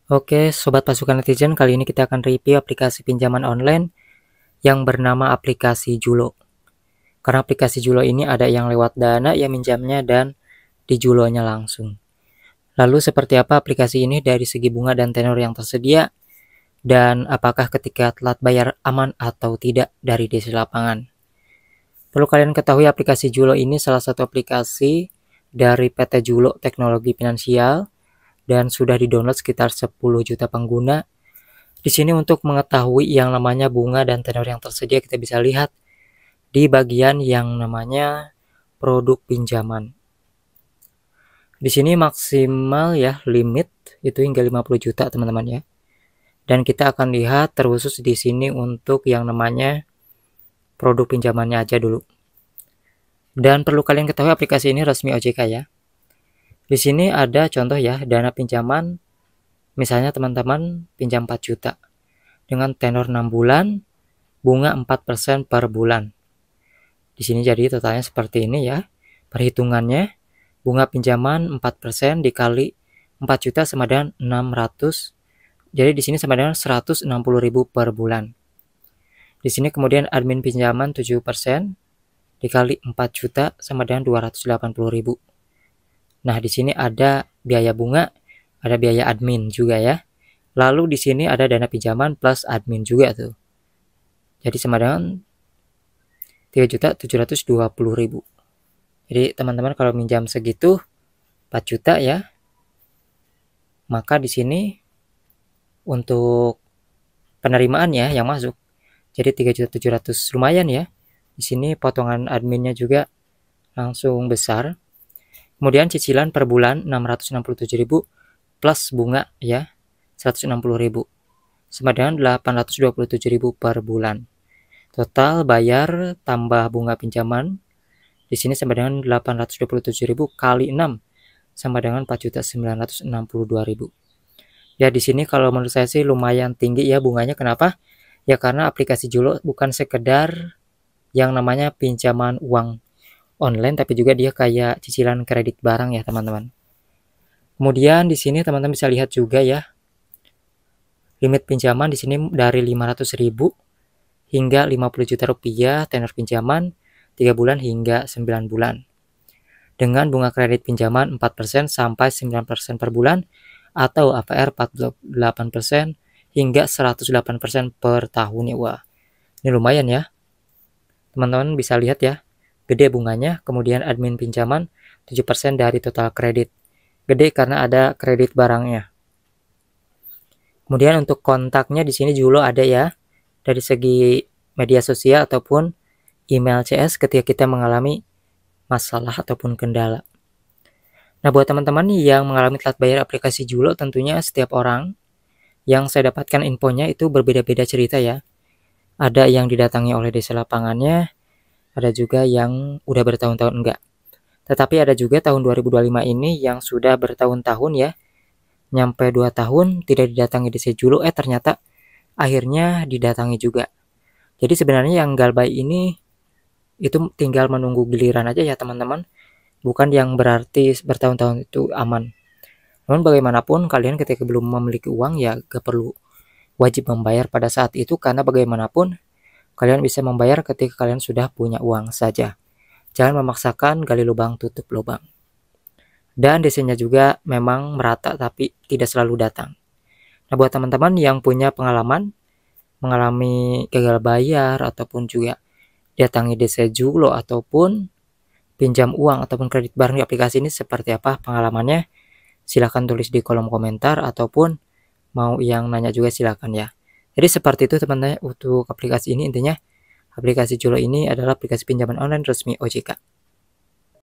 Oke, sobat pasukan netizen, kali ini kita akan review aplikasi pinjaman online yang bernama aplikasi Julo. Karena aplikasi Julo ini ada yang lewat Dana yang minjamnya dan di Julonya langsung. Lalu seperti apa aplikasi ini dari segi bunga dan tenor yang tersedia, dan apakah ketika telat bayar aman atau tidak dari DC Lapangan. Perlu kalian ketahui aplikasi Julo ini salah satu aplikasi dari PT Julo Teknologi Finansial dan sudah di-download sekitar 10 juta pengguna. Di sini untuk mengetahui yang namanya bunga dan tenor yang tersedia kita bisa lihat di bagian yang namanya produk pinjaman. Di sini maksimal ya limit itu hingga 50 juta teman-teman ya. Dan kita akan lihat terkhusus di sini untuk yang namanya produk pinjamannya aja dulu. Dan perlu kalian ketahui aplikasi ini resmi OJK ya. Di sini ada contoh ya, dana pinjaman, misalnya teman-teman pinjam 4 juta dengan tenor 6 bulan, bunga 4% per bulan. Di sini jadi totalnya seperti ini ya. Perhitungannya, bunga pinjaman 4% dikali 4 juta sama dengan 600. Jadi di sini sama dengan 160.000 per bulan. Di sini kemudian admin pinjaman 7% dikali 4 juta sama dengan 280.000. Nah, di sini ada biaya bunga, ada biaya admin juga ya. Lalu di sini ada dana pinjaman plus admin juga tuh. Jadi sama dengan 3.720.000. Jadi teman-teman kalau minjam segitu 4 juta ya, maka di sini untuk penerimaan ya yang masuk jadi 3.700.000, lumayan ya. Di sini potongan adminnya juga langsung besar. Kemudian cicilan per bulan 667.000 plus bunga ya 160.000 sama dengan 827.000 per bulan. Total bayar tambah bunga pinjaman di sini sama dengan 827.000 kali 6 sama dengan 4.962.000. Ya di sini kalau menurut saya sih lumayan tinggi ya bunganya. Kenapa? Ya karena aplikasi Julo bukan sekedar yang namanya pinjaman uang online, tapi juga dia kayak cicilan kredit barang ya teman-teman. Kemudian di sini teman-teman bisa lihat juga ya, limit pinjaman di sini dari 500.000 hingga 50 juta rupiah, tenor pinjaman 3 bulan hingga 9 bulan. Dengan bunga kredit pinjaman 4% sampai 9% per bulan atau APR 48% hingga 108% per tahun ya. Wah, ini lumayan ya. Teman-teman bisa lihat ya, gede bunganya, kemudian admin pinjaman 7% dari total kredit. Gede karena ada kredit barangnya. Kemudian untuk kontaknya di sini Julo ada ya, dari segi media sosial ataupun email CS ketika kita mengalami masalah ataupun kendala. Nah, buat teman-teman yang mengalami telat bayar aplikasi Julo, tentunya setiap orang yang saya dapatkan infonya itu berbeda-beda cerita ya. Ada yang didatangi oleh desa lapangannya, ada juga yang udah bertahun-tahun enggak. Tetapi ada juga tahun 2025 ini yang sudah bertahun-tahun ya, nyampe 2 tahun tidak didatangi desa Julo, ternyata akhirnya didatangi juga. Jadi sebenarnya yang galbay ini itu tinggal menunggu giliran aja ya teman-teman, bukan yang berarti bertahun-tahun itu aman. Namun bagaimanapun kalian ketika belum memiliki uang ya gak perlu wajib membayar pada saat itu, karena bagaimanapun kalian bisa membayar ketika kalian sudah punya uang saja. Jangan memaksakan gali lubang tutup lubang. Dan DC-nya juga memang merata tapi tidak selalu datang. Nah, buat teman-teman yang punya pengalaman mengalami gagal bayar ataupun juga datangi DC Julo ataupun pinjam uang ataupun kredit barang di aplikasi ini, seperti apa pengalamannya? Silahkan tulis di kolom komentar, ataupun mau yang nanya juga silahkan ya. Jadi seperti itu teman-teman untuk aplikasi ini. Intinya aplikasi Julo ini adalah aplikasi pinjaman online resmi OJK.